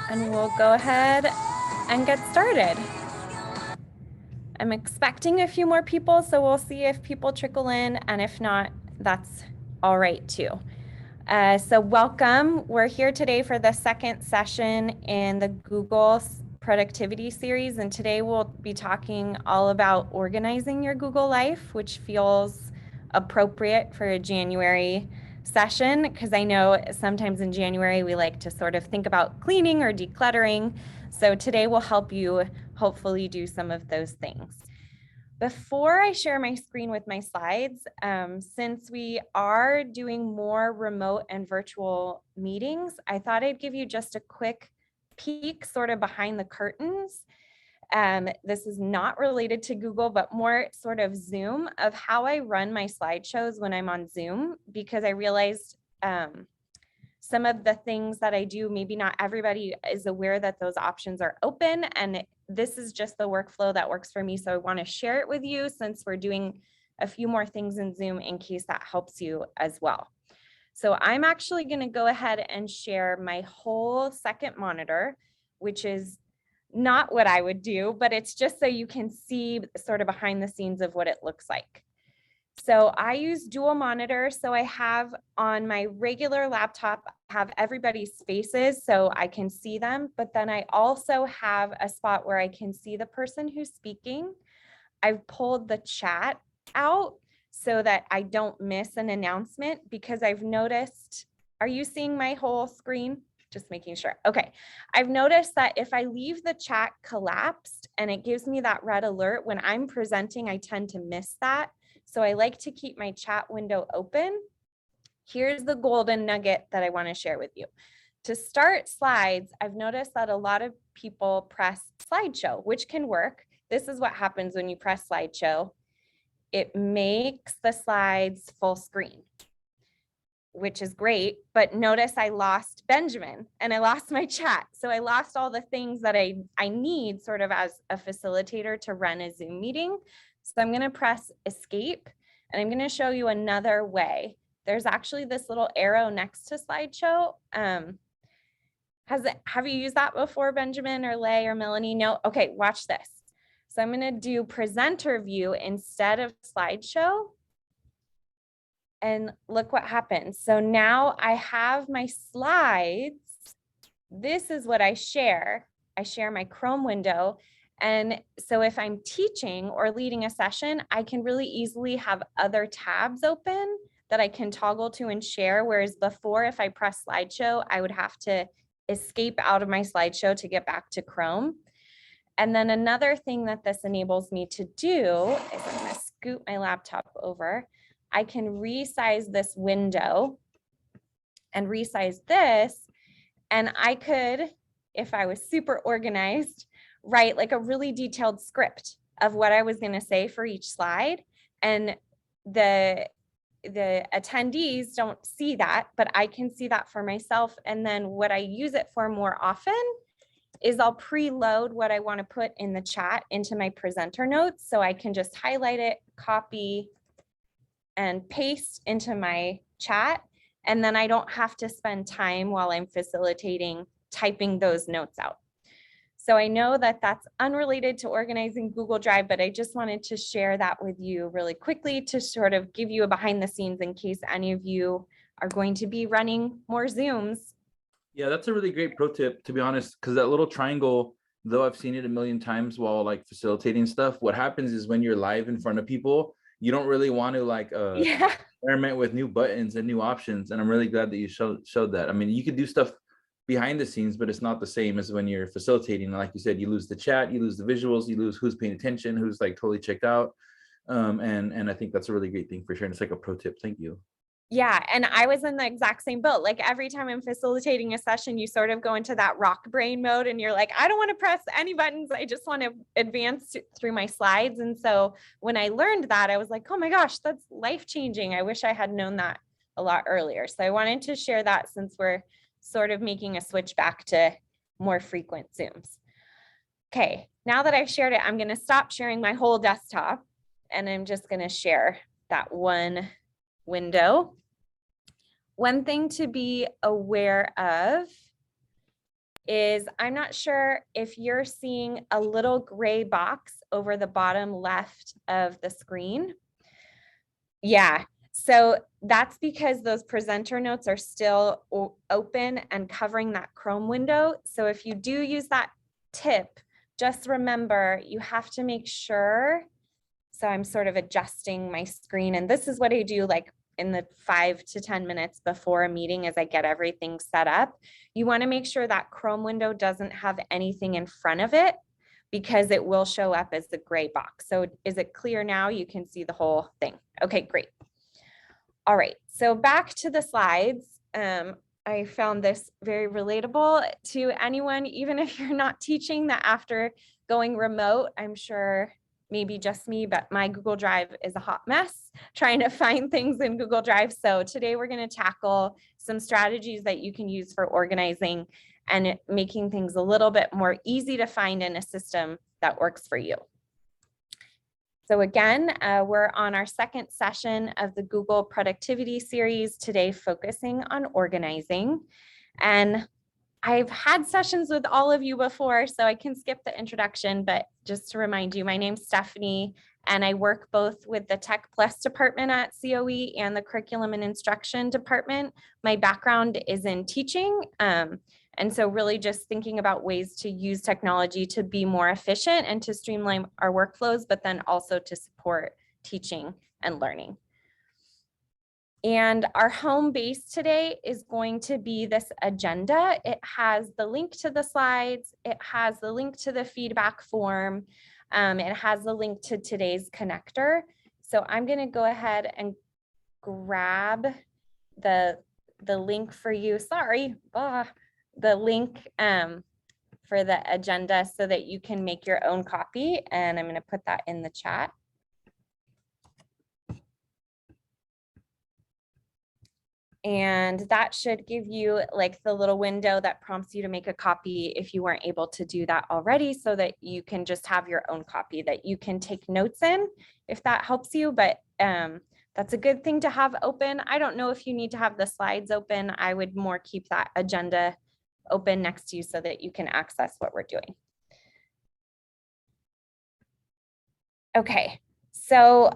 and we'll go ahead and get started. I'm expecting a few more people, so we'll see if people trickle in, and if not, that's all right too. So welcome. We're here today for the second session in the Google productivity series, and today we'll be talking all about organizing your Google life, which feels appropriate for a January session, because I know sometimes in January we like to sort of think about cleaning or decluttering. So today will help you hopefully do some of those things. Before I share my screen with my slides, since we are doing more remote and virtual meetings, I thought I'd give you just a quick peek sort of behind the curtains. This is not related to Google, but more sort of Zoom of how I run my slideshows when I'm on Zoom, because I realized some of the things that I do, maybe not everybody is aware that those options are open, and this is just the workflow that works for me. So I want to share it with you since we're doing a few more things in Zoom in case that helps you as well. So I'm actually going to go ahead and share my whole second monitor, which is not what I would do, but it's just so you can see sort of behind the scenes of what it looks like. So I use dual monitor. So I have on my regular laptop, I have everybody's faces so I can see them, but then I also have a spot where I can see the person who's speaking. I've pulled the chat out so that I don't miss an announcement, because I've noticed, are you seeing my whole screen? Just making sure. Okay. I've noticed that if I leave the chat collapsed and it gives me that red alert when I'm presenting, I tend to miss that. So I like to keep my chat window open. Here's the golden nugget that I want to share with you. To start slides, I've noticed that a lot of people press slideshow, which can work. This is what happens when you press slideshow. It makes the slides full screen, which is great, but notice I lost Benjamin and I lost my chat. So I lost all the things that I need sort of as a facilitator to run a Zoom meeting. So I'm going to press escape, and I'm going to show you another way. There's actually this little arrow next to slideshow. Have you used that before, Benjamin or Lay or Melanie? No? Okay, watch this. So I'm going to do presenter view instead of slideshow. And look what happens. So now I have my slides. This is what I share. I share my Chrome window. And so if I'm teaching or leading a session, I can really easily have other tabs open that I can toggle to and share. Whereas before, if I press slideshow, I would have to escape out of my slideshow to get back to Chrome. And then another thing that this enables me to do is I'm going to scoot my laptop over. I can resize this window and resize this. And I could, if I was super organized, write like a really detailed script of what I was going to say for each slide. And the attendees don't see that, but I can see that for myself. And then what I use it for more often is I'll preload what I want to put in the chat into my presenter notes. So I can just highlight it, copy, and paste into my chat. And then I don't have to spend time while I'm facilitating typing those notes out. So I know that that's unrelated to organizing Google Drive, but I just wanted to share that with you really quickly to sort of give you a behind the scenes in case any of you are going to be running more Zooms. Yeah, that's a really great pro tip, to be honest, because that little triangle, though I've seen it a million times while like facilitating stuff, what happens is when you're live in front of people, you don't really want to like experiment with new buttons and new options. And I'm really glad that you showed that. I mean, you could do stuff behind the scenes, but it's not the same as when you're facilitating. Like you said, you lose the chat, you lose the visuals, you lose who's paying attention, who's like totally checked out. And I think that's a really great thing for sure. And it's like a pro tip. Thank you. Yeah, and I was in the exact same boat. Like every time I'm facilitating a session, you sort of go into that rock brain mode and you're like, I don't want to press any buttons. I just want to advance through my slides. And so when I learned that, I was like, oh my gosh, that's life-changing. I wish I had known that a lot earlier. So I wanted to share that since we're sort of making a switch back to more frequent Zooms. Okay, now that I've shared it, I'm going to stop sharing my whole desktop and I'm just going to share that one window. One thing to be aware of is I'm not sure if you're seeing a little gray box over the bottom left of the screen. Yeah, so that's because those presenter notes are still open and covering that Chrome window. So if you do use that tip, just remember you have to make sure. So I'm sort of adjusting my screen, and this is what I do like in the 5 to 10 minutes before a meeting as I get everything set up. You want to make sure that Chrome window doesn't have anything in front of it because it will show up as the gray box. So is it clear now? You can see the whole thing. Okay, great. All right, so back to the slides. I found this very relatable to anyone, even if you're not teaching, that after going remote, I'm sure maybe just me, but my Google Drive is a hot mess trying to find things in Google Drive. So today we're going to tackle some strategies that you can use for organizing and making things a little bit more easy to find in a system that works for you. So again, we're on our second session of the Google Productivity Series today, focusing on organizing. And I've had sessions with all of you before, so I can skip the introduction, but just to remind you, my name's Stephanie, and I work both with the Tech Plus department at COE and the Curriculum and Instruction department. My background is in teaching, and so really just thinking about ways to use technology to be more efficient and to streamline our workflows, but then also to support teaching and learning. And our home base today is going to be this agenda. It has the link to the slides. It has the link to the feedback form. It has the link to today's connector. So I'm going to go ahead and grab the link for you. Sorry, the link for the agenda so that you can make your own copy. And I'm going to put that in the chat. And that should give you like the little window that prompts you to make a copy if you weren't able to do that already, so that you can just have your own copy that you can take notes in if that helps you. But that's a good thing to have open. I don't know if you need to have the slides open. I would more keep that agenda open next to you so that you can access what we're doing. Okay, so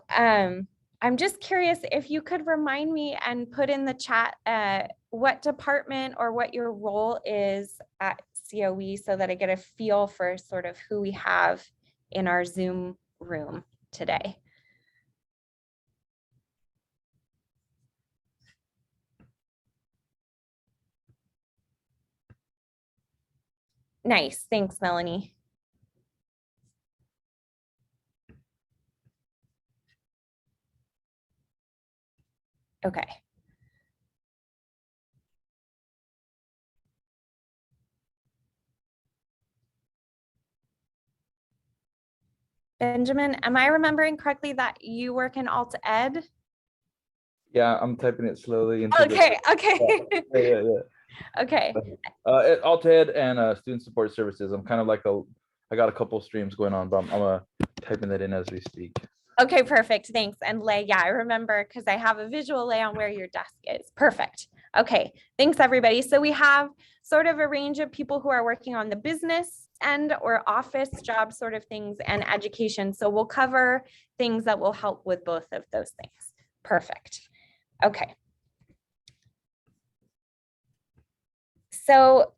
I'm just curious if you could remind me and put in the chat what department or what your role is at COE so that I get a feel for sort of who we have in our Zoom room today. Nice, thanks, Melanie. Okay. Benjamin, am I remembering correctly that you work in Alt Ed? Yeah, I'm typing it slowly into okay. Yeah. Okay. Alt Ed and student support services. I'm kind of like I got a couple streams going on, but I'm typing that in as we speak. Okay, perfect. Thanks. And Lay, yeah, I remember because I have a visual lay on where your desk is. Perfect. Okay, thanks everybody. So we have sort of a range of people who are working on the business end or office job sort of things and education. So we'll cover things that will help with both of those things. Perfect. Okay. So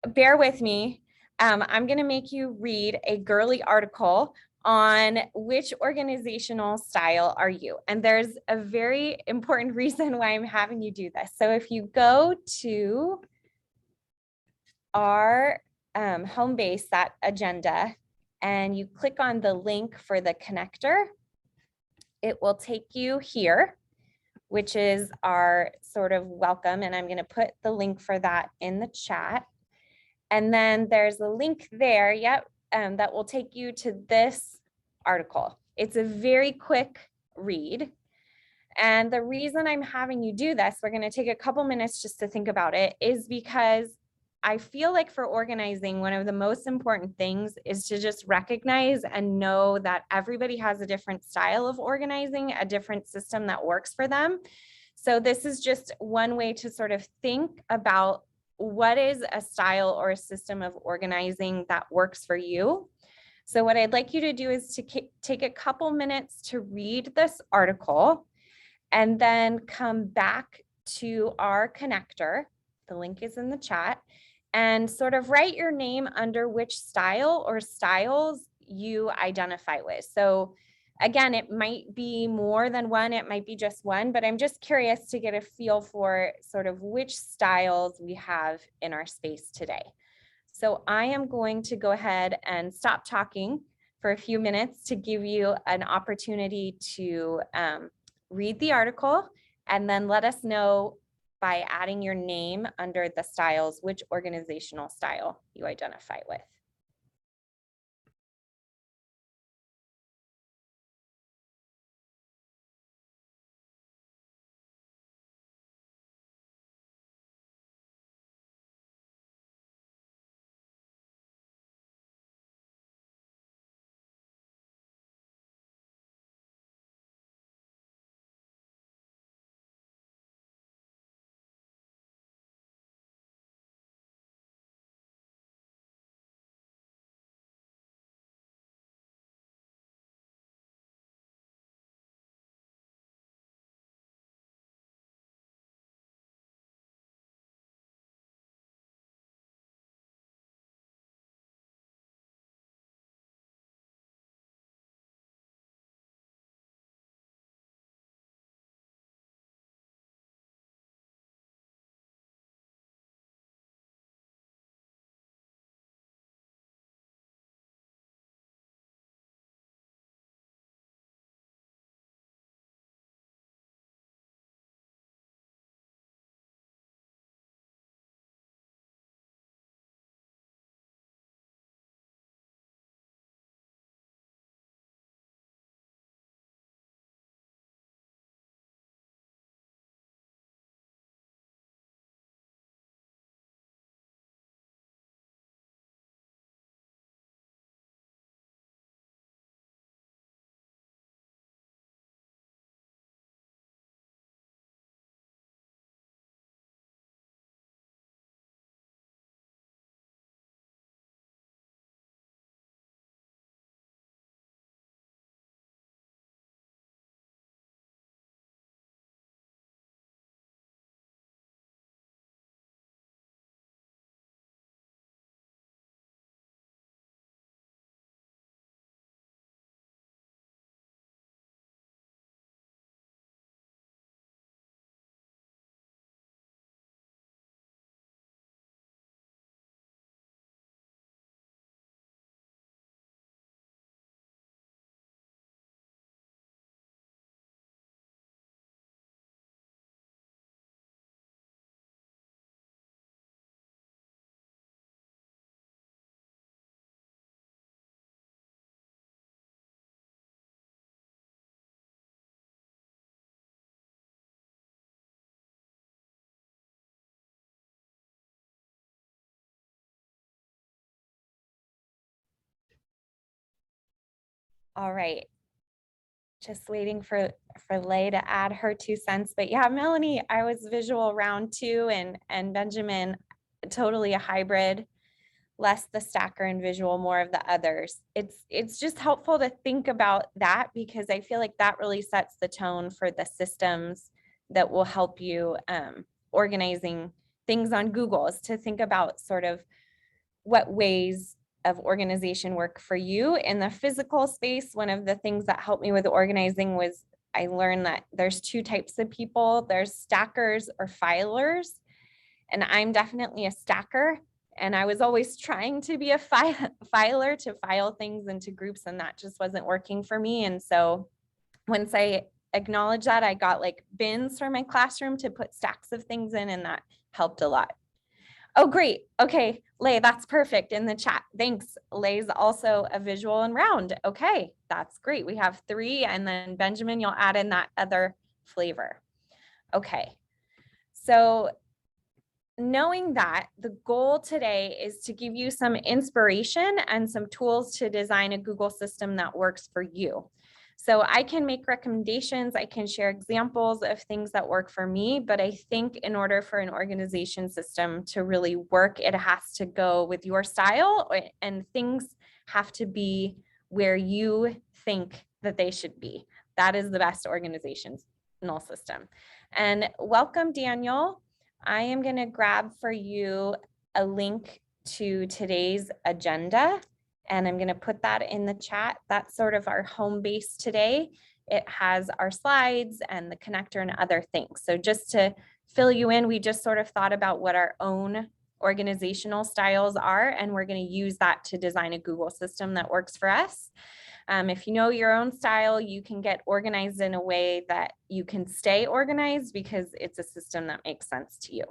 bear with me. I'm going to make you read a girly article on which organizational style are you. And there's a very important reason why I'm having you do this. So if you go to our home base, that agenda, and you click on the link for the connector, it will take you here, which is our sort of welcome. And I'm going to put the link for that in the chat. And then there's a link there, yep, that will take you to this article. It's a very quick read. And the reason I'm having you do this, we're going to take a couple minutes just to think about it, is because I feel like for organizing, one of the most important things is to just recognize and know that everybody has a different style of organizing, a different system that works for them. So this is just one way to sort of think about what is a style or a system of organizing that works for you? So what I'd like you to do is to take a couple minutes to read this article and then come back to our connector. The link is in the chat, and sort of write your name under which style or styles you identify with. So again, it might be more than one, it might be just one, but I'm just curious to get a feel for sort of which styles we have in our space today. So I am going to go ahead and stop talking for a few minutes to give you an opportunity to read the article, and then let us know by adding your name under the styles, which organizational style you identify with. All right. Just waiting for Lay to add her 2 cents. But yeah, Melanie, I was visual round 2, and Benjamin, totally a hybrid, less the stacker and visual, more of the others. It's just helpful to think about that, because I feel like that really sets the tone for the systems that will help you organizing things on Google, is to think about sort of what ways of organization work for you in the physical space. One of the things that helped me with organizing was I learned that there's 2 types of people. There's stackers or filers, and I'm definitely a stacker. And I was always trying to be a filer, to file things into groups, and that just wasn't working for me. And so once I acknowledged that, I got like bins for my classroom to put stacks of things in, and that helped a lot. Oh, great. Okay, Lay, that's perfect in the chat. Thanks. Lay's also a visual and round. Okay, that's great. We have 3, and then Benjamin, you'll add in that other flavor. Okay, so knowing that, the goal today is to give you some inspiration and some tools to design a Google system that works for you. So I can make recommendations, I can share examples of things that work for me, but I think in order for an organization system to really work, it has to go with your style, and things have to be where you think that they should be. That is the best organizational system. And welcome, Daniel. I am going to grab for you a link to today's agenda, and I'm going to put that in the chat. That's sort of our home base today. It has our slides and the connector and other things. So just to fill you in, we just sort of thought about what our own organizational styles are, and we're going to use that to design a Google system that works for us. If you know your own style, you can get organized in a way that you can stay organized because it's a system that makes sense to you.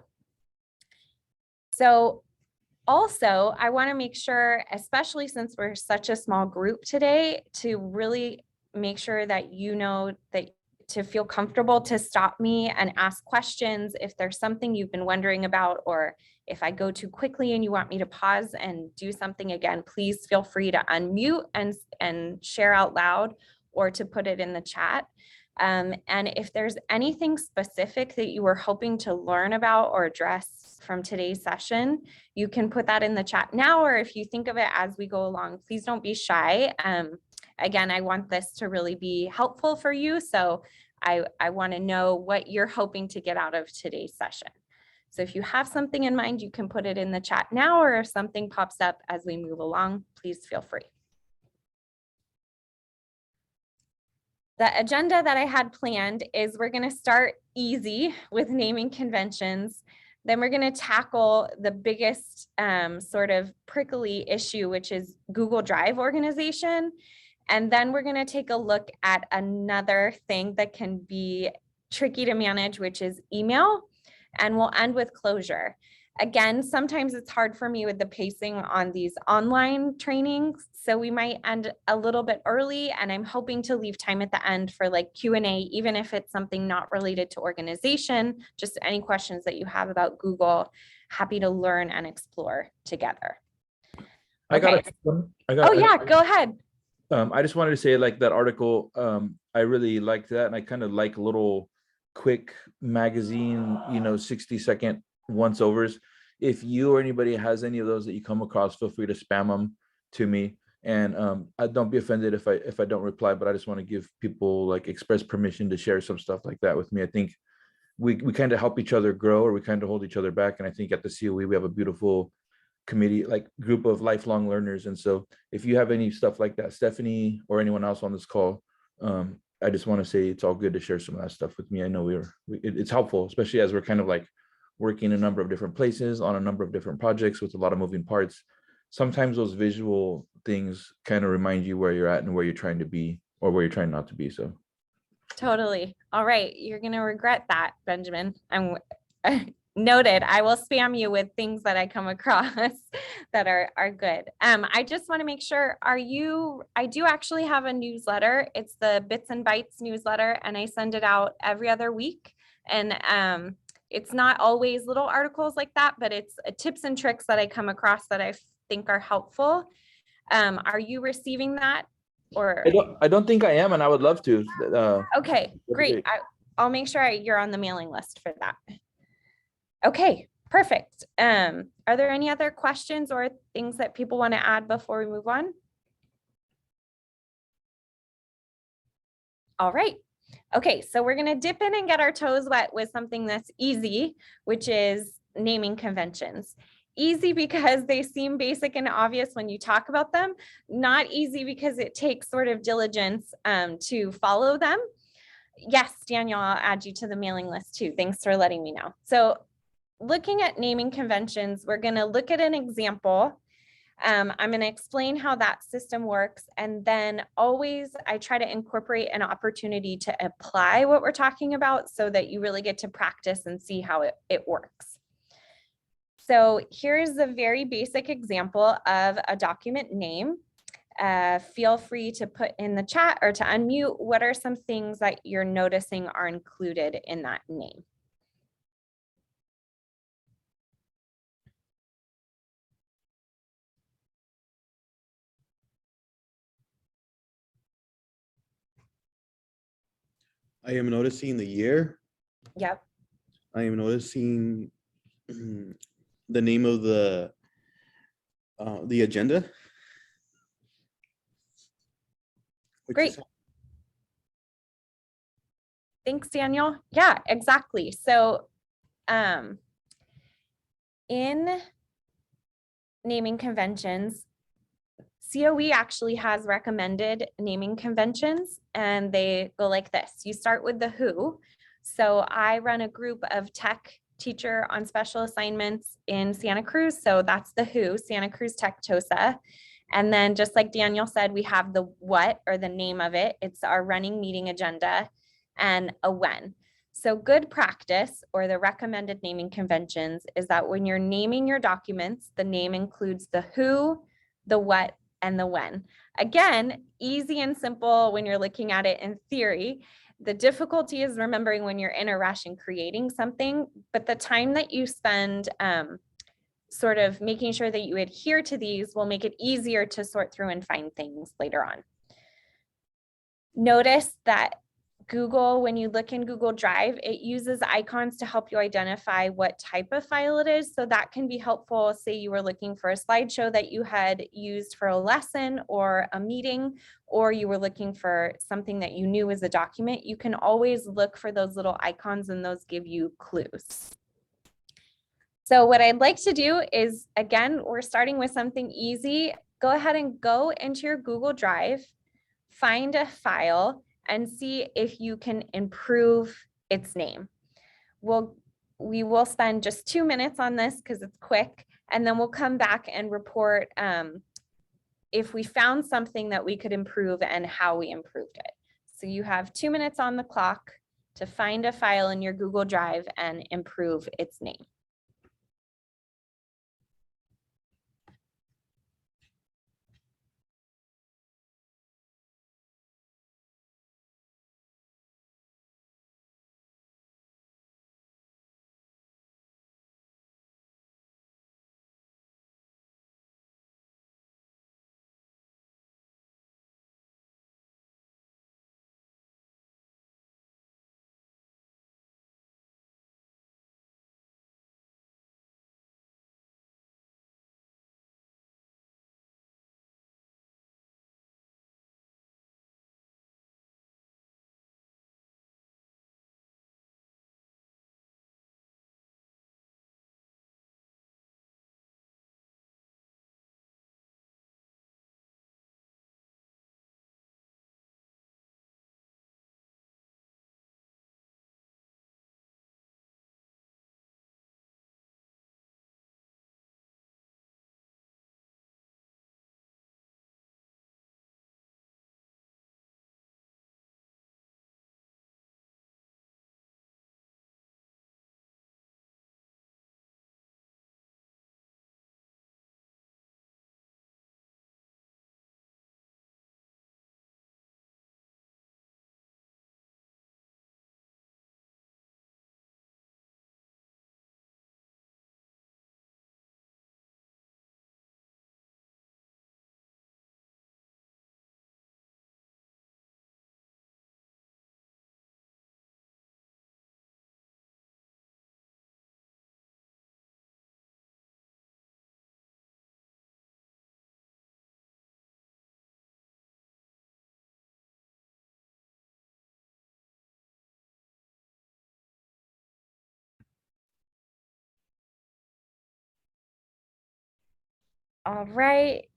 So also, I want to make sure, especially since we're such a small group today, to really make sure that you know that to feel comfortable to stop me and ask questions if there's something you've been wondering about, or if I go too quickly and you want me to pause and do something again, please feel free to unmute and share out loud, or to put it in the chat. And if there's anything specific that you were hoping to learn about or address from today's session, you can put that in the chat now, or if you think of it as we go along, please don't be shy. Again, I want this to really be helpful for you. So I want to know what you're hoping to get out of today's session. So if you have something in mind, you can put it in the chat now, or if something pops up as we move along, please feel free. The agenda that I had planned is we're going to start easy with naming conventions. Then we're going to tackle the biggest sort of prickly issue, which is Google Drive organization. And then we're going to take a look at another thing that can be tricky to manage, which is email. And we'll end with closure. Again, sometimes it's hard for me with the pacing on these online trainings, so we might end a little bit early, and I'm hoping to leave time at the end for like Q&A, even if it's something not related to organization, just any questions that you have about Google, happy to learn and explore together. Okay. Go ahead. I just wanted to say, like, that article, I really liked that, and I kind of like little quick magazine, 60-second once overs. If you or anybody has any of those that you come across, feel free to spam them to me, and I don't be offended if I don't reply, but I just want to give people like express permission to share some stuff like that with me. I think we kind of help each other grow, or we kind of hold each other back, and I think at the COE we have a beautiful committee, like group of lifelong learners. And so if you have any stuff like that, Stephanie or anyone else on this call, I just want to say it's all good to share some of that stuff with me. I know it's helpful, especially as we're kind of like working a number of different places on a number of different projects with a lot of moving parts. Sometimes those visual things kind of remind you where you're at and where you're trying to be, or where you're trying not to be. So totally. All right, you're gonna regret that, Benjamin. I'm noted. I will spam you with things that I come across that are good. I just want to make sure, I do actually have a newsletter. It's the Bits and Bytes newsletter, and I send it out every other week. And it's not always little articles like that, but it's tips and tricks that I come across that I think are helpful. Are you receiving that? Or I don't think I am, and I would love to. Okay, great. I'll make sure you're on the mailing list for that. Okay, perfect. Are there any other questions or things that people want to add before we move on? All right. Okay, so we're going to dip in and get our toes wet with something that's easy, which is naming conventions. Easy because they seem basic and obvious when you talk about them. Not easy because it takes sort of diligence to follow them. Yes, Daniel, I'll add you to the mailing list too. Thanks for letting me know. So looking at naming conventions, we're going to look at an example. I'm going to explain how that system works, and then always I try to incorporate an opportunity to apply what we're talking about so that you really get to practice and see how it works. So here's a very basic example of a document name. Feel free to put in the chat or to unmute what are some things that you're noticing are included in that name. I am noticing the year. Yep. I am noticing the name of the agenda. Great. Thanks, Daniel. Yeah, exactly. So in naming conventions, COE actually has recommended naming conventions, and they go like this. You start with the who. So I run a group of tech teacher on special assignments in Santa Cruz. So that's the who, Santa Cruz Tech TOSA. And then just like Daniel said, we have the what, or the name of it. It's our running meeting agenda, and a when. So good practice, or the recommended naming conventions, is that when you're naming your documents, the name includes the who, the what, and the when. Again, easy and simple when you're looking at it in theory. The difficulty is remembering when you're in a rush and creating something, but the time that you spend sort of making sure that you adhere to these will make it easier to sort through and find things later on. Notice that Google, when you look in Google Drive, it uses icons to help you identify what type of file it is. So that can be helpful. Say you were looking for a slideshow that you had used for a lesson or a meeting, or you were looking for something that you knew was a document. You can always look for those little icons, and those give you clues. So what I'd like to do is, again, we're starting with something easy. Go ahead and go into your Google Drive, find a file, and see if you can improve its name. We will spend just 2 minutes on this because it's quick, and then we'll come back and report if we found something that we could improve and how we improved it. So you have 2 minutes on the clock to find a file in your Google Drive and improve its name. All right,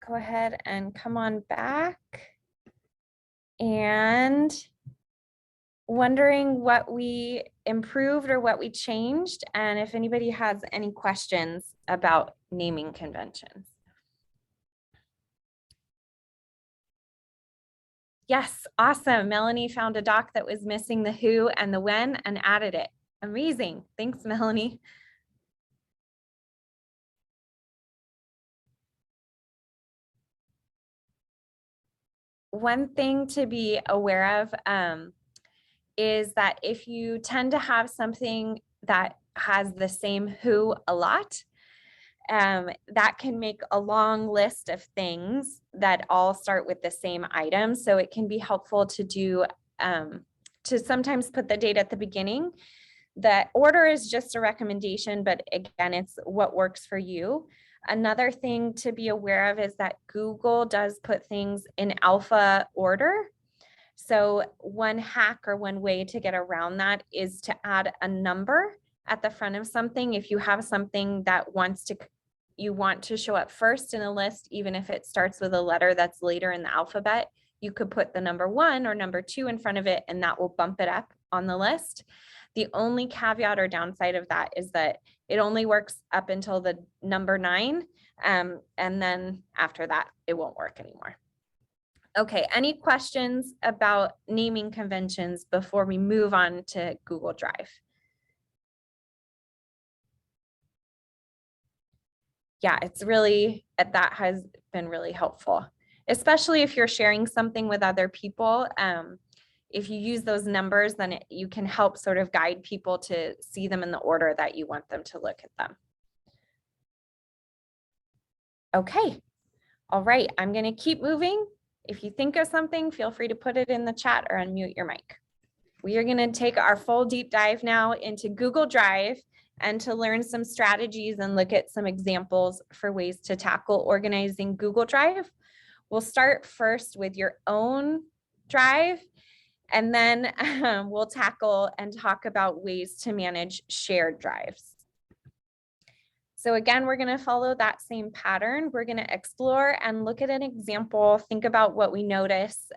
go ahead and come on back. And wondering what we improved or what we changed, and if anybody has any questions about naming conventions. Yes, awesome. Melanie found a doc that was missing the who and the when and added it. Amazing. Thanks, Melanie. One thing to be aware of is that if you tend to have something that has the same who a lot, that can make a long list of things that all start with the same item. So it can be helpful to do to sometimes put the date at the beginning. The order is just a recommendation, but again, it's what works for you. Another thing to be aware of is that Google does put things in alpha order. So one hack or one way to get around that is to add a number at the front of something. If you have something that you want to show up first in a list, even if it starts with a letter that's later in the alphabet, you could put the number 1 or number 2 in front of it, and that will bump it up on the list. The only caveat or downside of that is that it only works up until the number 9. And then after that, it won't work anymore. Okay, any questions about naming conventions before we move on to Google Drive? Yeah, that has been really helpful, especially if you're sharing something with other people. If you use those numbers, then you can help sort of guide people to see them in the order that you want them to look at them. Okay, all right, I'm going to keep moving. If you think of something, feel free to put it in the chat or unmute your mic. We are going to take our full deep dive now into Google Drive and to learn some strategies and look at some examples for ways to tackle organizing Google Drive. We'll start first with your own drive, and then we'll tackle and talk about ways to manage shared drives. So again, we're going to follow that same pattern. We're going to explore and look at an example, think about what we notice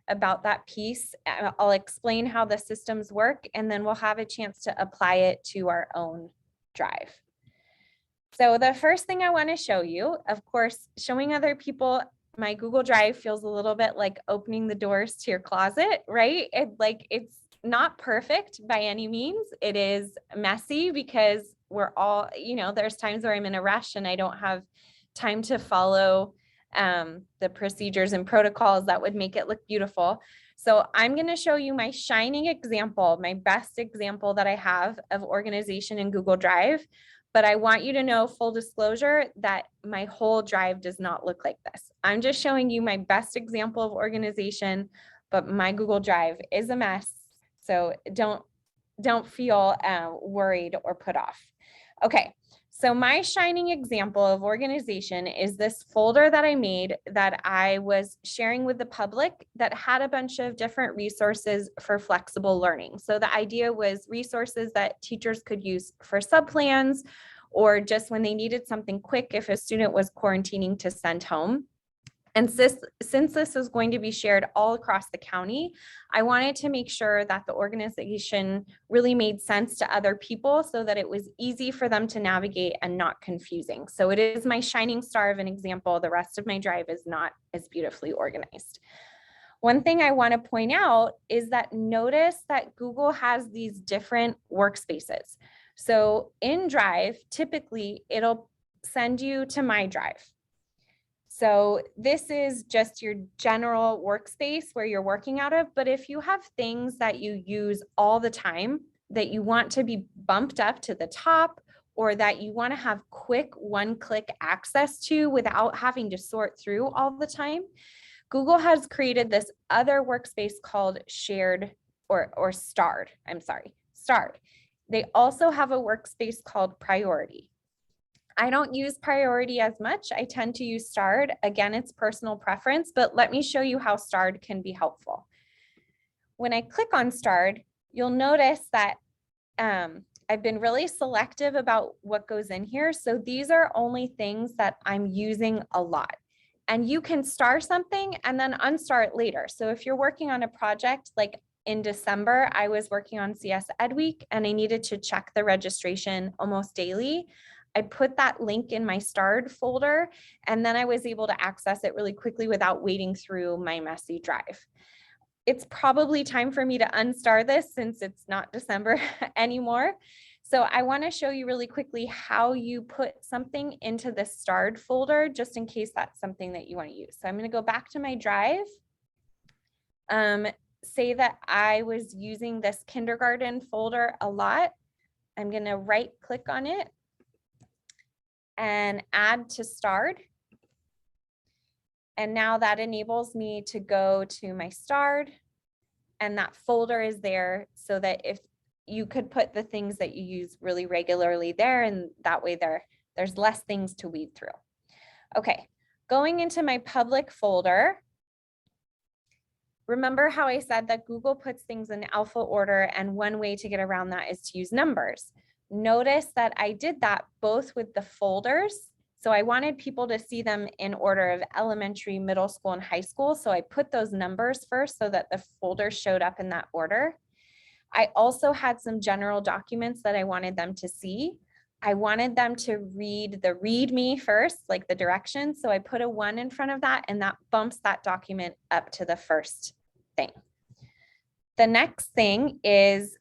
about that piece. I'll explain how the systems work, and then we'll have a chance to apply it to our own drive. So the first thing I want to show you, of course, showing other people my Google Drive feels a little bit like opening the doors to your closet, right? It's not perfect by any means. It is messy because we're all, there's times where I'm in a rush and I don't have time to follow the procedures and protocols that would make it look beautiful. So I'm going to show you my shining example, my best example that I have of organization in Google Drive. But I want you to know, full disclosure, that my whole drive does not look like this. I'm just showing you my best example of organization, but my Google Drive is a mess. So don't feel worried or put off. Okay, so my shining example of organization is this folder that I made that I was sharing with the public that had a bunch of different resources for flexible learning. So the idea was resources that teachers could use for subplans or just when they needed something quick if a student was quarantining to send home. And since this is going to be shared all across the county, I wanted to make sure that the organization really made sense to other people so that it was easy for them to navigate and not confusing. So it is my shining star of an example. The rest of my drive is not as beautifully organized. One thing I want to point out is that notice that Google has these different workspaces. So in Drive, typically it'll send you to My Drive. So this is just your general workspace where you're working out of. But if you have things that you use all the time that you want to be bumped up to the top, or that you want to have quick one-click access to without having to sort through all the time, Google has created this other workspace called Shared or Starred. Starred. They also have a workspace called Priority. I don't use Priority as much. I tend to use Starred. Again, it's personal preference, but let me show you how Starred can be helpful. When I click on Starred, you'll notice that I've been really selective about what goes in here. So these are only things that I'm using a lot. And you can star something and then unstar it later. So if you're working on a project, like in December, I was working on CS Ed Week and I needed to check the registration almost daily. I put that link in my starred folder, and then I was able to access it really quickly without wading through my messy drive. It's probably time for me to unstar this since it's not December anymore. So I want to show you really quickly how you put something into the starred folder, just in case that's something that you want to use. So I'm going to go back to my drive. Say that I was using this kindergarten folder a lot. I'm going to right click on it and add to starred. And now that enables me to go to my starred and that folder is there so that if you could put the things that you use really regularly there, and that way there's less things to weed through. Okay, going into my public folder. Remember how I said that Google puts things in alpha order, and one way to get around that is to use numbers. Notice that I did that both with the folders. So I wanted people to see them in order of elementary, middle school, and high school. So I put those numbers first so that the folders showed up in that order. I also had some general documents that I wanted them to see. I wanted them to read the README first, like the directions. So I put a 1 in front of that, and that bumps that document up to the first thing. The next thing is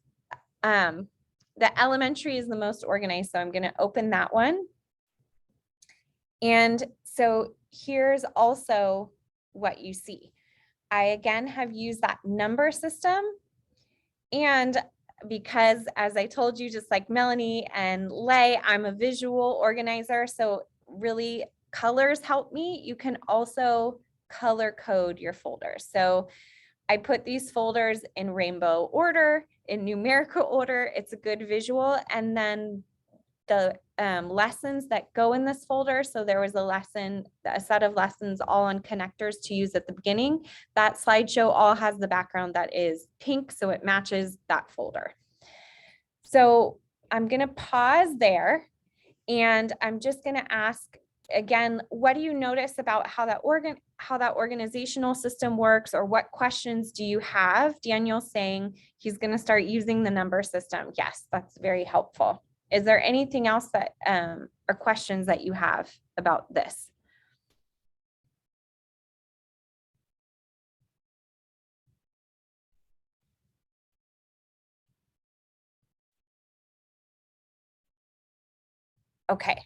the elementary is the most organized. So I'm going to open that one. And so here's also what you see. I again have used that number system. And because, as I told you, just like Melanie and Lay, I'm a visual organizer. So really colors help me. You can also color code your folders. So I put these folders in rainbow order, in numerical order. It's a good visual. And then the lessons that go in this folder. So there was a set of lessons all on connectors to use at the beginning. That slideshow all has the background that is pink, so it matches that folder. So I'm going to pause there, and I'm just going to ask again, what do you notice about how that organizational system works, or what questions do you have? Daniel's saying he's going to start using the number system. Yes, that's very helpful. Is there anything else that or questions that you have about this? Okay,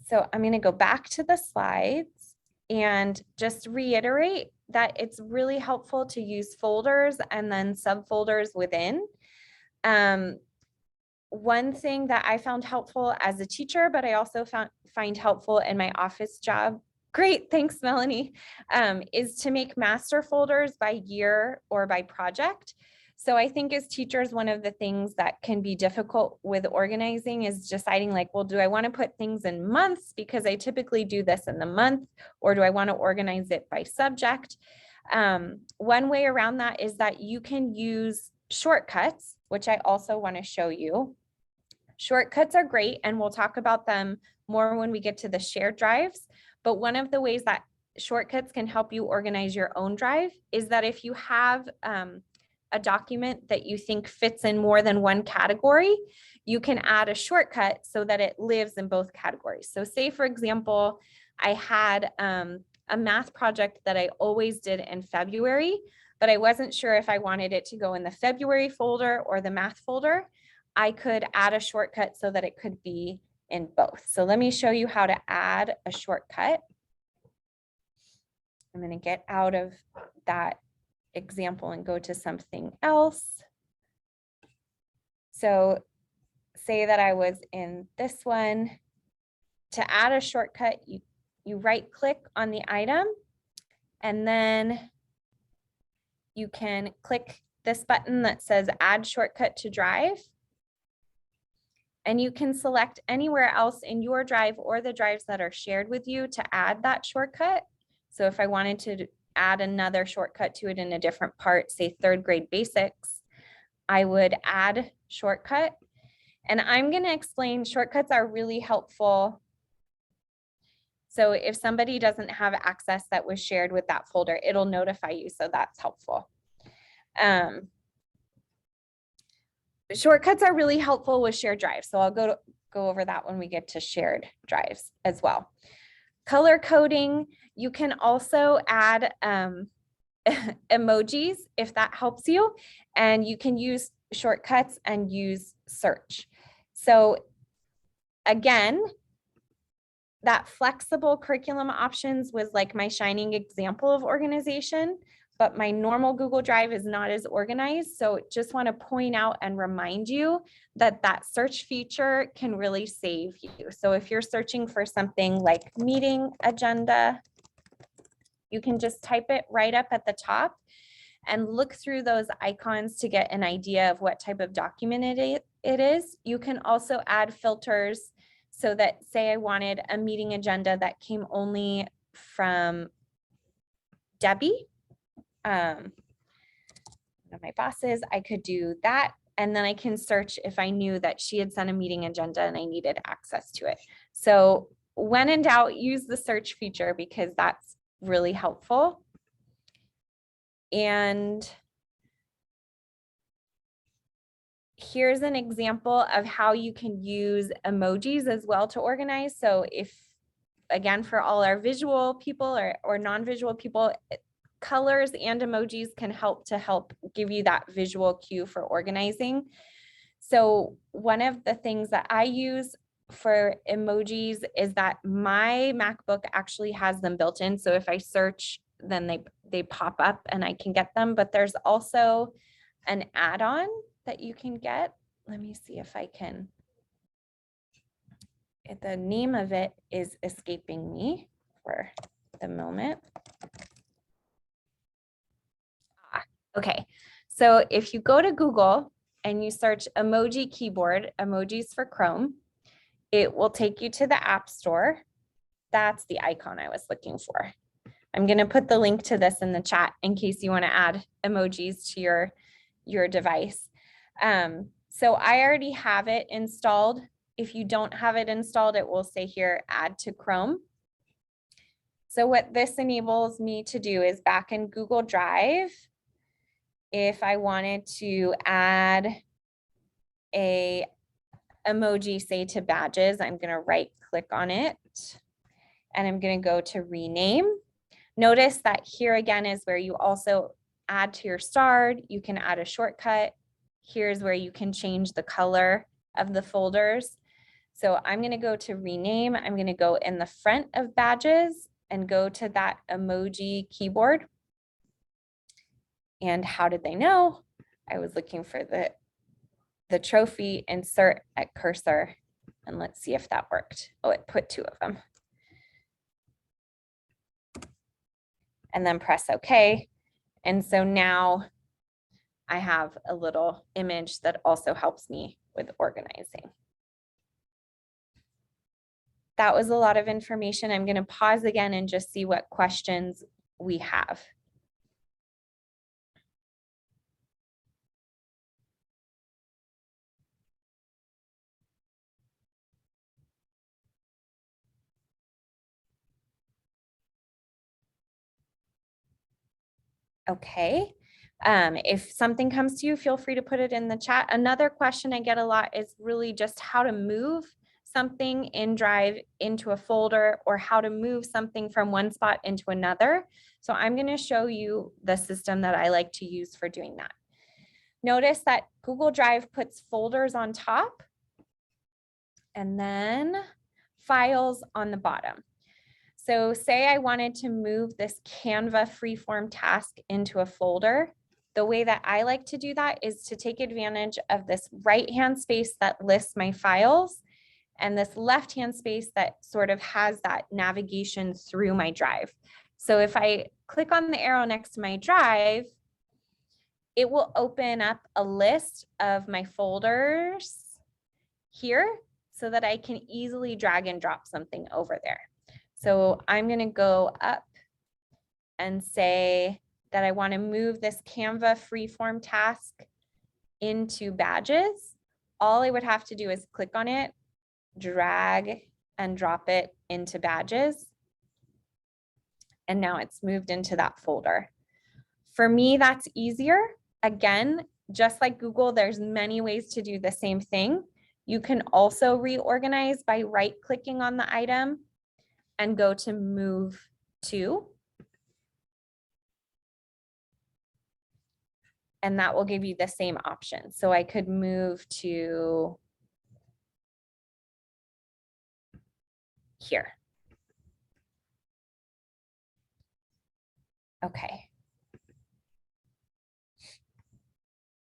so I'm going to go back to the slides and just reiterate that it's really helpful to use folders and then subfolders within. One thing that I found helpful as a teacher, but I also find helpful in my office job, great, thanks Melanie, is to make master folders by year or by project. So I think as teachers, one of the things that can be difficult with organizing is deciding like, well, do I want to put things in months because I typically do this in the month, or do I want to organize it by subject? One way around that is that you can use shortcuts, which I also want to show you. Shortcuts are great, and we'll talk about them more when we get to the shared drives. But one of the ways that shortcuts can help you organize your own drive is that if you have a document that you think fits in more than one category, you can add a shortcut so that it lives in both categories. So say, for example, I had a math project that I always did in February, but I wasn't sure if I wanted it to go in the February folder or the math folder. I could add a shortcut so that it could be in both. So let me show you how to add a shortcut. I'm going to get out of that example and go to something else. So say that I was in this one. To add a shortcut, you right click on the item, and then you can click this button that says add shortcut to drive. And you can select anywhere else in your drive or the drives that are shared with you to add that shortcut. So if I wanted to add another shortcut to it in a different part, say 3rd grade basics, I would add shortcut. And I'm going to explain shortcuts are really helpful. So if somebody doesn't have access that was shared with that folder, it'll notify you. So that's helpful. Shortcuts are really helpful with shared drives. So I'll go over that when we get to shared drives as well. Color coding, you can also add emojis if that helps you, and you can use shortcuts and use search. So again, that flexible curriculum options was like my shining example of organization, but my normal Google Drive is not as organized. So just want to point out and remind you that that search feature can really save you. So if you're searching for something like meeting agenda, you can just type it right up at the top. and look through those icons to get an idea of what type of document it is. You can also add filters so that, say I wanted a meeting agenda that came only from Debbie, one of my bosses, I could do that. And then I can search if I knew that she had sent a meeting agenda and I needed access to it. So when in doubt, use the search feature because that's really helpful. And here's an example of how you can use emojis as well to organize. So if, again, for all our visual people or non-visual people, colors and emojis can help give you that visual cue for organizing. So one of the things that I use for emojis is that my MacBook actually has them built in. So if I search, then they pop up and I can get them. But there's also an add-on that you can get. Let me see if I can. The name of it is escaping me for the moment. Okay, so if you go to Google and you search emoji keyboard, emojis for Chrome, it will take you to the App Store. That's the icon I was looking for. I'm going to put the link to this in the chat in case you want to add emojis to your device. So I already have it installed. If you don't have it installed, it will say here, add to Chrome. So what this enables me to do is back in Google Drive, if I wanted to add a emoji, say to badges, I'm going to right click on it and I'm going to go to rename. Notice that here again is where you also add to your starred. You can add a shortcut. Here's where you can change the color of the folders. So I'm going to go to rename. I'm going to go in the front of badges and go to that emoji keyboard. And how did they know? I was looking for the trophy, insert at cursor, and let's see if that worked. Oh, it put two of them. And then press OK. And so now I have a little image that also helps me with organizing. That was a lot of information. I'm going to pause again and just see what questions we have. Okay. If something comes to you, feel free to put it in the chat. Another question I get a lot is really just how to move something in Drive into a folder or how to move something from one spot into another. So I'm going to show you the system that I like to use for doing that. Notice that Google Drive puts folders on top and then files on the bottom. So say I wanted to move this Canva freeform task into a folder. The way that I like to do that is to take advantage of this right-hand space that lists my files and this left-hand space that sort of has that navigation through my drive. So if I click on the arrow next to my drive, it will open up a list of my folders here so that I can easily drag and drop something over there. So I'm going to go up and say that I want to move this Canva freeform task into badges. All I would have to do is click on it, drag and drop it into badges. And now it's moved into that folder. For me, that's easier. Again, just like Google, there's many ways to do the same thing. You can also reorganize by right-clicking on the item and go to move to. And that will give you the same option. So I could move to here. Okay.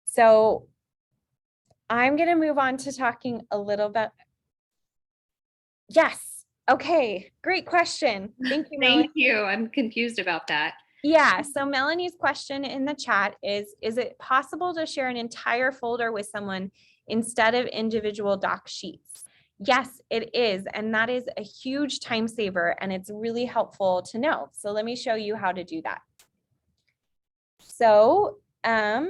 So I'm going to move on to talking a little bit. Yes. Okay. Great question. Thank you, Melanie. Thank you. I'm confused about that. Yeah, so Melanie's question in the chat is it possible to share an entire folder with someone instead of individual doc sheets? Yes, it is. And that is a huge time saver and it's really helpful to know. So let me show you how to do that. So I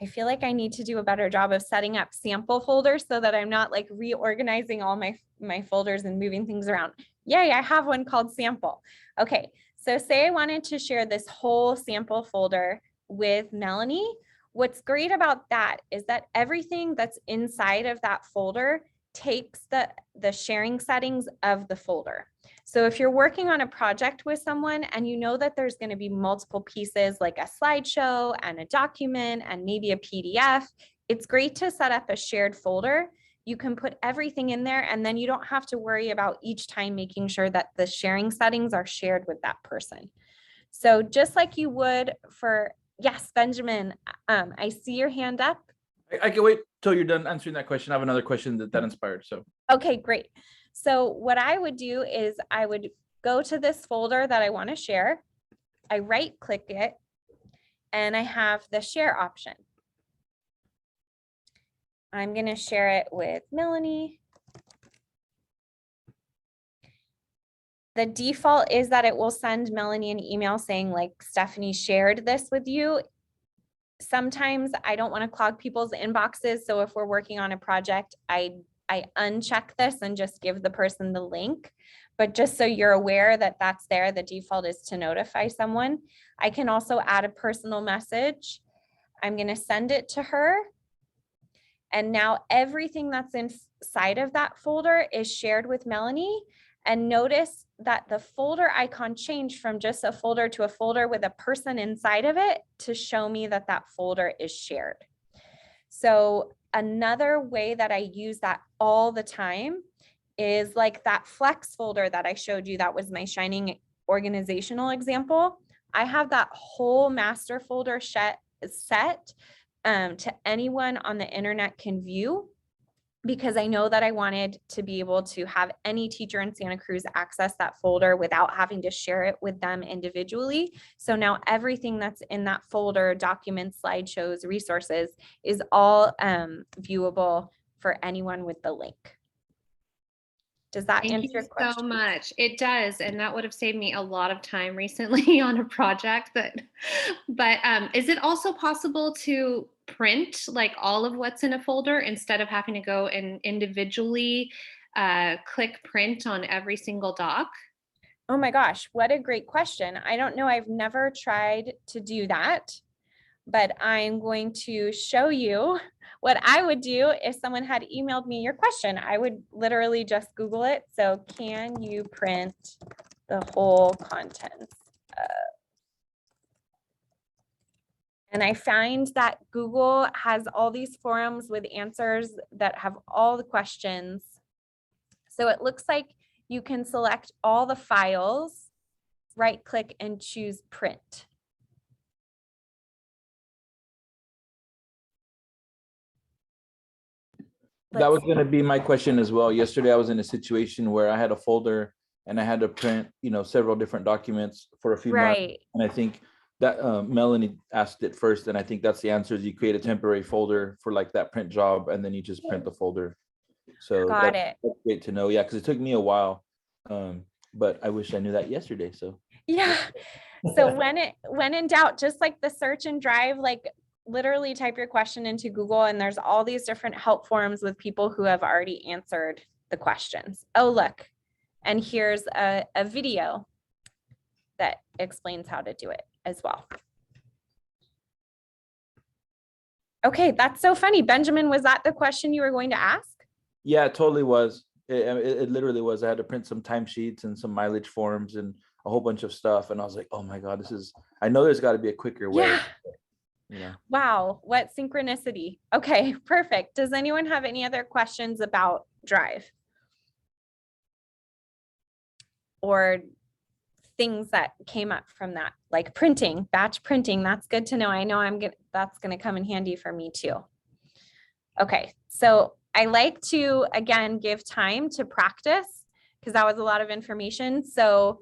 feel like I need to do a better job of setting up sample folders so that I'm not like reorganizing all my folders and moving things around. Yay, I have one called sample. Okay, so say I wanted to share this whole sample folder with Melanie. What's great about that is that everything that's inside of that folder takes the sharing settings of the folder. So if you're working on a project with someone and you know that there's going to be multiple pieces like a slideshow and a document and maybe a PDF, it's great to set up a shared folder. You can put everything in there and then you don't have to worry about each time making sure that the sharing settings are shared with that person. So just like you would for, yes, Benjamin, I see your hand up. I can wait till you're done answering that question. I have another question that inspired. So okay, great. So what I would do is I would go to this folder that I want to share. I right click it and I have the share option. I'm going to share it with Melanie. The default is that it will send Melanie an email saying like Stephanie shared this with you. Sometimes I don't want to clog people's inboxes. So if we're working on a project, I uncheck this and just give the person the link. But just so you're aware that that's there, the default is to notify someone. I can also add a personal message. I'm going to send it to her. And now everything that's inside of that folder is shared with Melanie. And notice that the folder icon changed from just a folder to a folder with a person inside of it to show me that that folder is shared. So another way that I use that all the time is like that flex folder that I showed you. That was my shining organizational example. I have that whole master folder set to anyone on the internet can view, because I know that I wanted to be able to have any teacher in Santa Cruz access that folder without having to share it with them individually. So now everything that's in that folder, documents, slideshows, resources, is all viewable for anyone with the link. Does that answer your question? Thank you so much. It does. And that would have saved me a lot of time recently on a project but is it also possible to print like all of what's in a folder instead of having to go and individually click print on every single doc? Oh my gosh, what a great question. I don't know. I've never tried to do that, but I'm going to show you what I would do if someone had emailed me your question. I would literally just Google it. So can you print the whole contents? And I find that Google has all these forums with answers that have all the questions. So it looks like you can select all the files, right click and choose print. that was going to be my question as well. Yesterday, I was in a situation where I had a folder and I had to print, several different documents for a few months. And I think that Melanie asked it first. And I think that's the answer is you create a temporary folder for like that print job and then you just print the folder. So that's great to know. Yeah, because it took me a while. But I wish I knew that yesterday. So yeah. So when in doubt, just like the search and drive, like literally type your question into Google and there's all these different help forums with people who have already answered the questions. Oh, look, and here's a video that explains how to do it as well. Okay, that's so funny. Benjamin, was that the question you were going to ask? Yeah, it totally was. It literally was. I had to print some timesheets and some mileage forms and a whole bunch of stuff. And I was like, oh my God, I know there's got to be a quicker way. Yeah. Wow, what synchronicity. Okay, perfect. Does anyone have any other questions about Drive? Or things that came up from that, like printing, batch printing? That's good to know. I know that's going to come in handy for me too. Okay, so I like to, again, give time to practice because that was a lot of information. So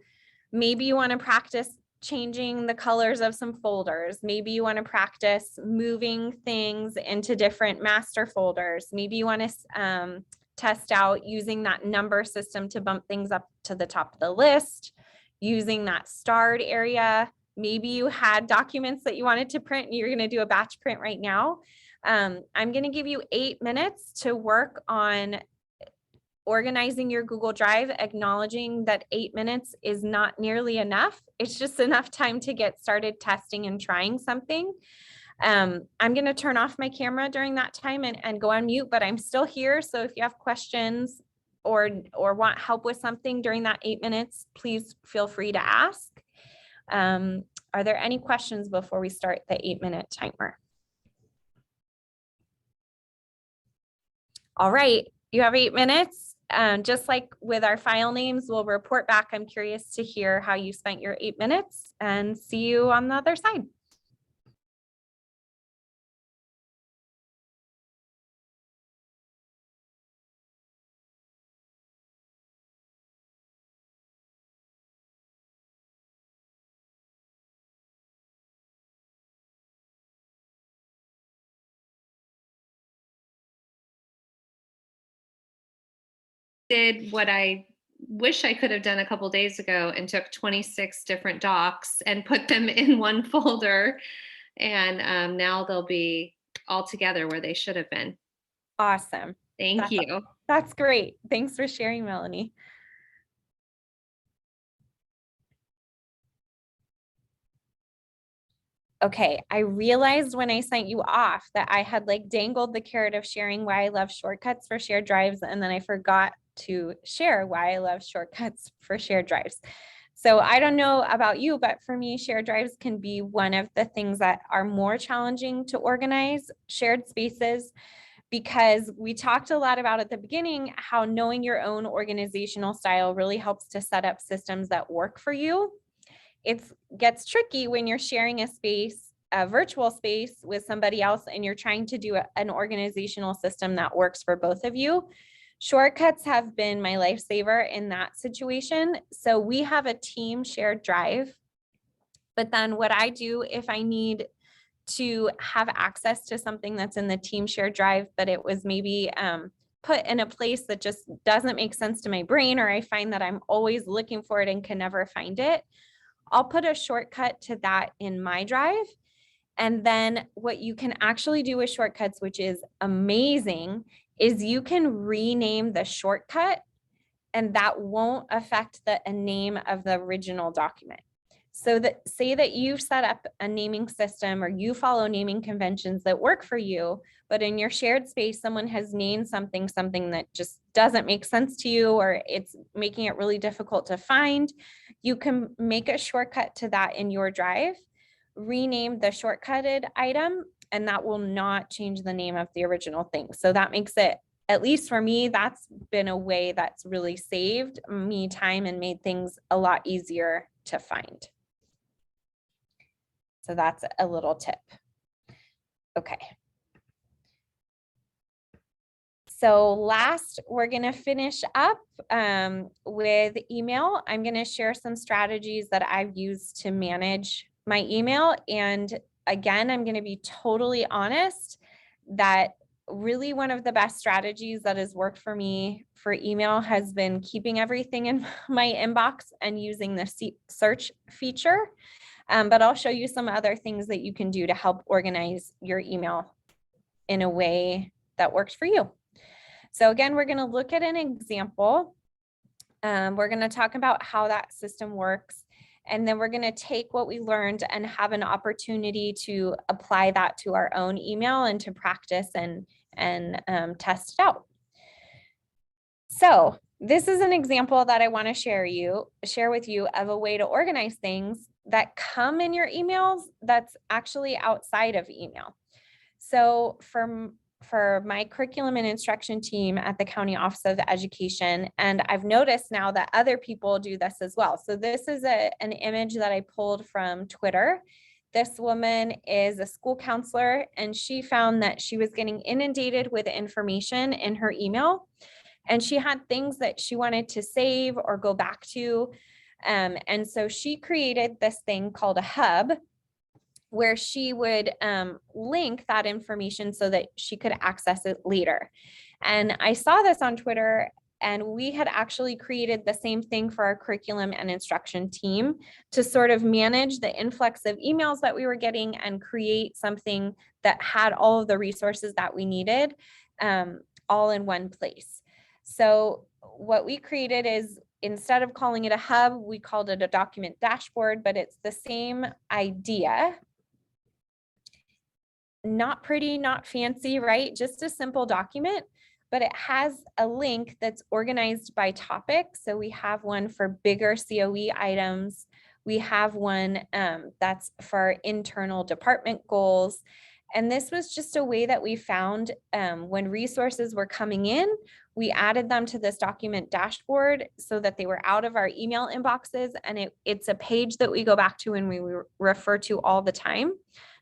Maybe you want to practice changing the colors of some folders. Maybe you want to practice moving things into different master folders. Maybe you want to test out using that number system to bump things up to the top of the list, using that starred area. Maybe you had documents that you wanted to print and you're going to do a batch print right now. I'm going to give you 8 minutes to work on organizing your Google Drive, acknowledging that 8 minutes is not nearly enough. It's just enough time to get started testing and trying something. I'm going to turn off my camera during that time and go on mute, but I'm still here. So if you have questions or want help with something during that 8 minutes, please feel free to ask. Are there any questions before we start the 8-minute timer? All right, you have 8 minutes. Just like with our file names, we'll report back. I'm curious to hear how you spent your 8 minutes, and see you on the other side. Did what I wish I could have done a couple days ago and took 26 different docs and put them in one folder. And now they'll be all together where they should have been. Awesome. Thank you. That's great. Thanks for sharing, Melanie. Okay, I realized when I sent you off that I had like dangled the carrot of sharing why I love shortcuts for shared drives, and then I forgot to share why I love shortcuts for shared drives. So I don't know about you, but for me, shared drives can be one of the things that are more challenging to organize. Shared spaces, because we talked a lot about at the beginning how knowing your own organizational style really helps to set up systems that work for you. It gets tricky when you're sharing a space, a virtual space with somebody else, and you're trying to do an organizational system that works for both of you. Shortcuts have been my lifesaver in that situation. So we have a team shared drive, but then what I do if I need to have access to something that's in the team shared drive, but it was maybe put in a place that just doesn't make sense to my brain, or I find that I'm always looking for it and can never find it, I'll put a shortcut to that in my drive. And then what you can actually do with shortcuts, which is amazing, is you can rename the shortcut, and that won't affect the name of the original document. So that, say that you've set up a naming system or you follow naming conventions that work for you, but in your shared space, someone has named something that just doesn't make sense to you, or it's making it really difficult to find, you can make a shortcut to that in your drive, rename the shortcutted item, and that will not change the name of the original thing. So that makes it, at least for me, that's been a way that's really saved me time and made things a lot easier to find. So that's a little tip. Okay. So last, we're going to finish up with email. I'm going to share some strategies that I've used to manage my email. And again, I'm going to be totally honest that really one of the best strategies that has worked for me for email has been keeping everything in my inbox and using the search feature. But I'll show you some other things that you can do to help organize your email in a way that works for you. So again, we're going to look at an example. We're going to talk about how that system works. And then we're going to take what we learned and have an opportunity to apply that to our own email and to practice and test it out. So this is an example that I want to share with you of a way to organize things that come in your emails that's actually outside of email. So for my curriculum and instruction team at the County Office of Education, and I've noticed now that other people do this as well. So this is an image that I pulled from Twitter. This woman is a school counselor, and she found that she was getting inundated with information in her email, and she had things that she wanted to save or go back to. And so she created this thing called a hub where she would link that information so that she could access it later. And I saw this on Twitter, and we had actually created the same thing for our curriculum and instruction team to sort of manage the influx of emails that we were getting and create something that had all of the resources that we needed all in one place. So what we created is, instead of calling it a hub, we called it a document dashboard, but it's the same idea. Not pretty, not fancy, right? Just a simple document, but it has a link that's organized by topic. So we have one for bigger COE items. We have one that's for internal department goals. And this was just a way that we found when resources were coming in, we added them to this document dashboard so that they were out of our email inboxes. And it's a page that we go back to and we refer to all the time.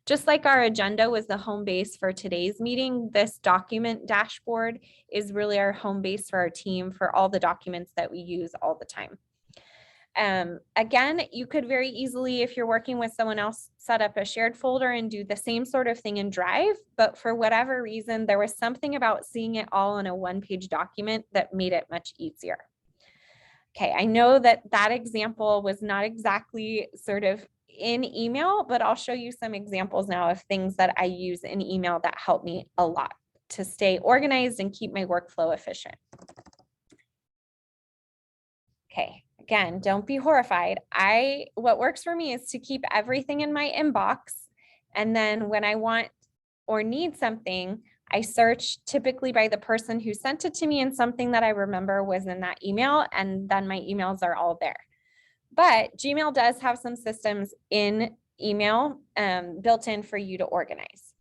Just like our agenda was the home base for today's meeting, this document dashboard is really our home base for our team for all the documents that we use all the time. Again, you could very easily, if you're working with someone else, set up a shared folder and do the same sort of thing in Drive, but for whatever reason, there was something about seeing it all in a one-page document that made it much easier. Okay, I know that that example was not exactly sort of in email, but I'll show you some examples now of things that I use in email that help me a lot to stay organized and keep my workflow efficient. Okay, again, don't be horrified. What works for me is to keep everything in my inbox. And then when I want or need something, I search typically by the person who sent it to me and something that I remember was in that email, and then my emails are all there. But Gmail does have some systems in email built in for you to organize.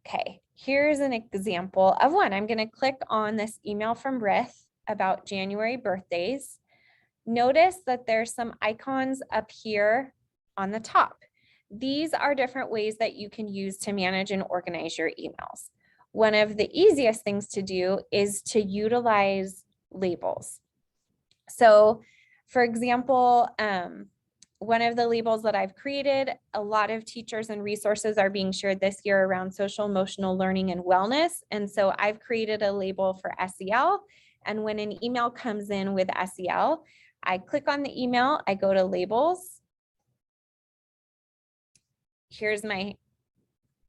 Okay, here's an example of one. I'm going to click on this email from Rith about January birthdays. Notice that there's some icons up here on the top. These are different ways that you can use to manage and organize your emails. One of the easiest things to do is to utilize labels. So for example, one of the labels that I've created, a lot of teachers and resources are being shared this year around social emotional learning and wellness. And so I've created a label for SEL. And when an email comes in with SEL, I click on the email, I go to labels. Here's my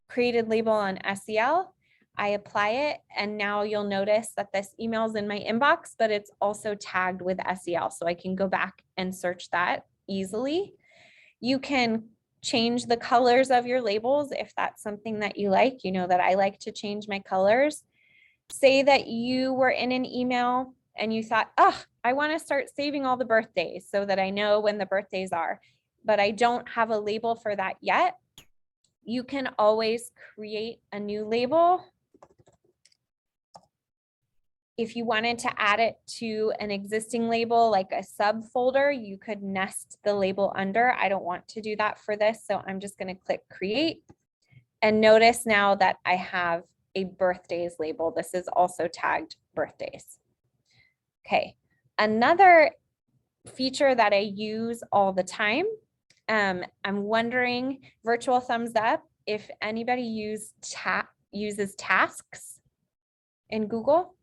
created label on SEL. I apply it, and now you'll notice that this email is in my inbox, but it's also tagged with SEL. So I can go back and search that easily. You can change the colors of your labels if that's something that you like. You know that I like to change my colors. Say that you were in an email and you thought, oh, I want to start saving all the birthdays so that I know when the birthdays are, but I don't have a label for that yet. You can always create a new label. If you wanted to add it to an existing label, like a subfolder, you could nest the label under. I don't want to do that for this, so I'm just going to click create. And notice now that I have a birthdays label. This is also tagged birthdays. Okay, another feature that I use all the time, I'm wondering, virtual thumbs up, if anybody uses tasks in Google.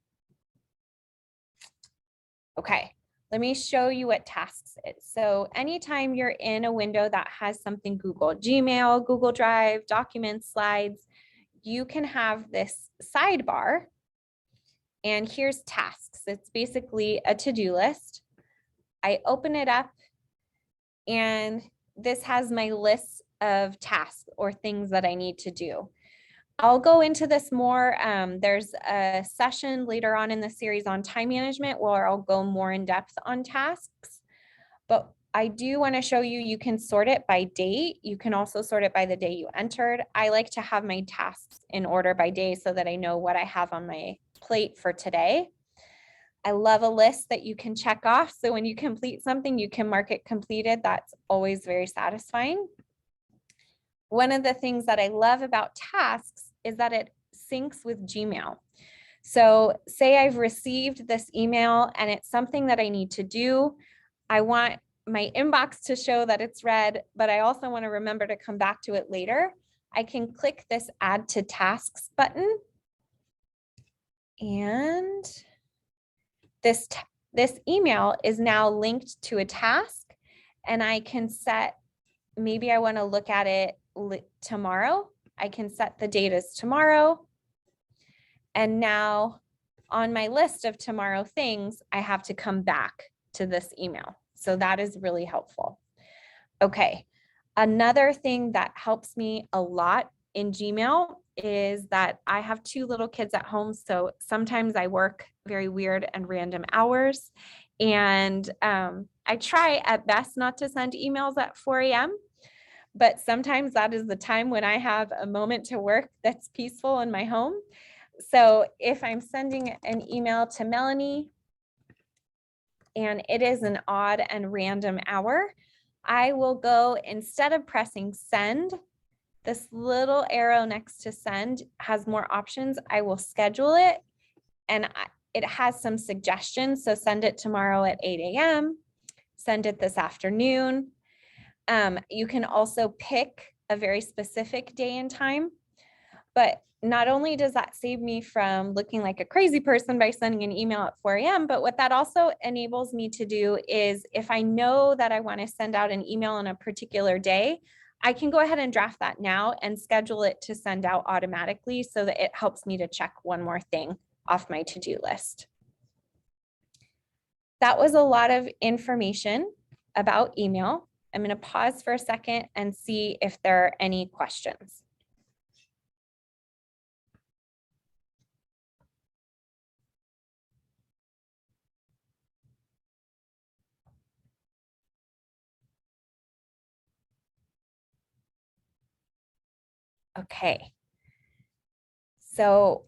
Okay, let me show you what tasks is. So anytime you're in a window that has something Google, Gmail, Google Drive, documents, slides, you can have this sidebar. And here's tasks. It's basically a to-do list. I open it up, and this has my list of tasks or things that I need to do. I'll go into this more. There's a session later on in the series on time management where I'll go more in depth on tasks. But I do want to show you, you can sort it by date. You can also sort it by the day you entered. I like to have my tasks in order by day so that I know what I have on my plate for today. I love a list that you can check off. So when you complete something, you can mark it completed. That's always very satisfying. One of the things that I love about tasks is that it syncs with Gmail. So say I've received this email and it's something that I need to do. I want my inbox to show that it's read, but I also want to remember to come back to it later, I can click this add to tasks button. And this email is now linked to a task, and I can set, maybe I want to look at it tomorrow. I can set the date as tomorrow. And now on my list of tomorrow things, I have to come back to this email. So that is really helpful. Okay. Another thing that helps me a lot in Gmail is that I have 2 little kids at home. So sometimes I work very weird and random hours. And I try at best not to send emails at 4 a.m. But sometimes that is the time when I have a moment to work that's peaceful in my home. So if I'm sending an email to Melanie and it is an odd and random hour, I will go, instead of pressing send, this little arrow next to send has more options. I will schedule it, and it has some suggestions. So send it tomorrow at 8 a.m., send it this afternoon. You can also pick a very specific day and time, but not only does that save me from looking like a crazy person by sending an email at 4 a.m., but what that also enables me to do is, if I know that I want to send out an email on a particular day, I can go ahead and draft that now and schedule it to send out automatically, so that it helps me to check one more thing off my to-do list. That was a lot of information about email. I'm going to pause for a second and see if there are any questions. Okay. So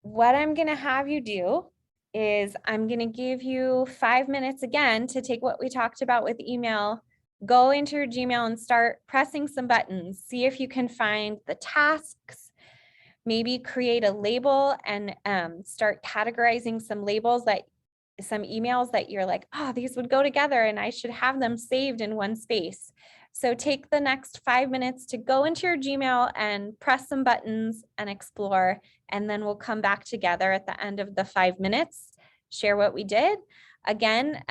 what I'm going to have you do is I'm going to give you 5 minutes again to take what we talked about with email, go into your Gmail and start pressing some buttons. See if you can find the tasks, maybe create a label and start categorizing some labels, that some emails that you're like, oh, these would go together and I should have them saved in one space. So take the next 5 minutes to go into your Gmail and press some buttons and explore, and then we'll come back together at the end of the 5 minutes, share what we did. Again,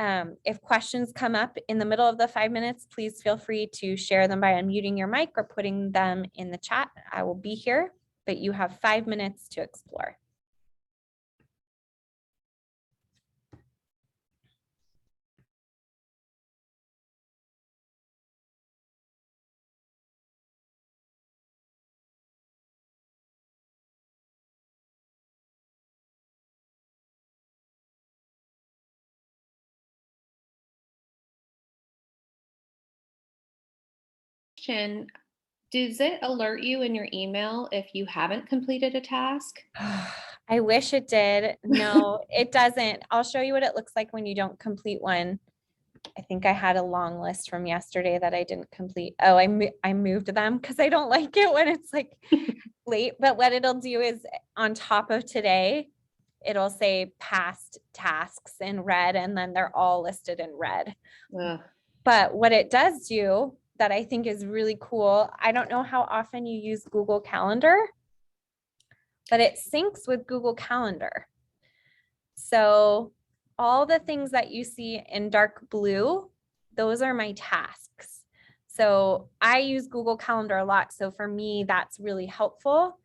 if questions come up in the middle of the 5 minutes, please feel free to share them by unmuting your mic or putting them in the chat. I will be here, but you have 5 minutes to explore. Does it alert you in your email if you haven't completed a task? I wish it did. No, it doesn't. I'll show you what it looks like when you don't complete one. I think I had a long list from yesterday that I didn't complete. Oh, I moved them because I don't like it when it's like late. But what it'll do is, on top of today, it'll say past tasks in red, and then they're all listed in red. Ugh. But what it does do that I think is really cool, I don't know how often you use Google Calendar, but it syncs with Google Calendar. So all the things that you see in dark blue, those are my tasks. So I use Google Calendar a lot. So for me, that's really helpful.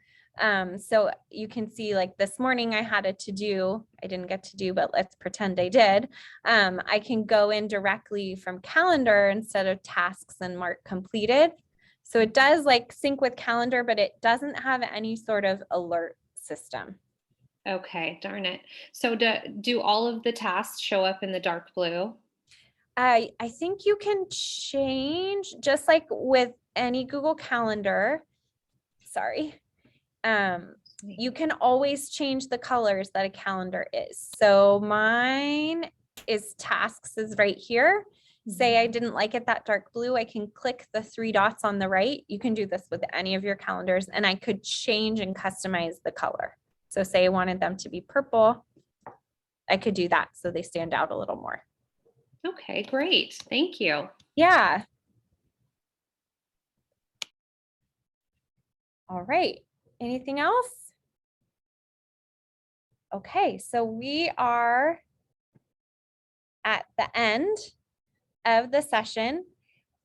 So you can see, like this morning I had a to-do, I didn't get to do, but let's pretend I did. I can go in directly from calendar instead of tasks and mark completed. So it does like sync with calendar, but it doesn't have any sort of alert system. Okay, darn it. So do all of the tasks show up in the dark blue? I think you can change, just like with any Google Calendar. Sorry. You can always change the colors that a calendar is. So mine is tasks is right here. Say I didn't like it that dark blue, I can click the 3 dots on the right. You can do this with any of your calendars, and I could change and customize the color. So say I wanted them to be purple, I could do that so they stand out a little more. Okay, great. Thank you. Yeah. All right. Anything else? Okay, so we are at the end of the session.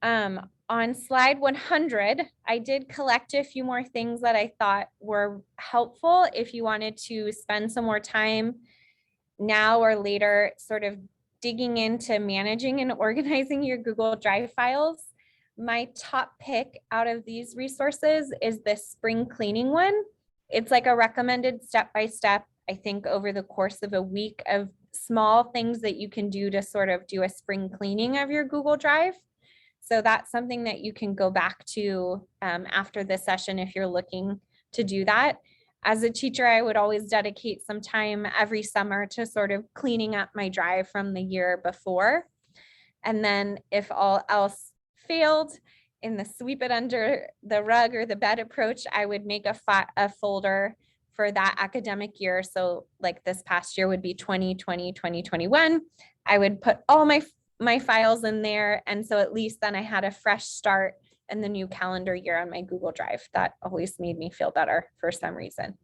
On slide 100, I did collect a few more things that I thought were helpful if you wanted to spend some more time now or later sort of digging into managing and organizing your Google Drive files. My top pick out of these resources is the spring cleaning one. It's like a recommended step-by-step, I think, over the course of a week of small things that you can do to sort of do a spring cleaning of your Google Drive. So that's something that you can go back to after this session if you're looking to do that. As a teacher, I would always dedicate some time every summer to sort of cleaning up my drive from the year before. And then if all else failed in the sweep it under the rug or the bed approach, I would make a folder for that academic year. So like this past year would be 2020, 2021. I would put all my files in there. And so at least then I had a fresh start in the new calendar year on my Google Drive. That always made me feel better for some reason.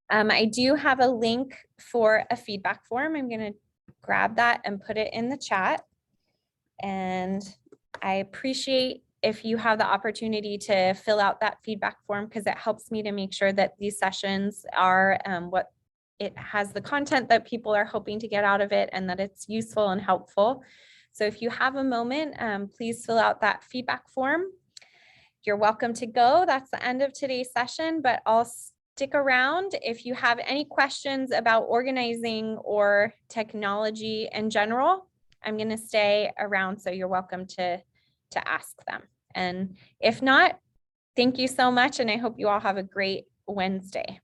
I do have a link for a feedback form. I'm going to grab that and put it in the chat. And I appreciate if you have the opportunity to fill out that feedback form, because it helps me to make sure that these sessions are what it has the content that people are hoping to get out of it and that it's useful and helpful. So if you have a moment, please fill out that feedback form. You're welcome to go. That's the end of today's session, but I'll stick around if you have any questions about organizing or technology in general. I'm going to stay around, so you're welcome to ask them. And if not, thank you so much, and I hope you all have a great Wednesday.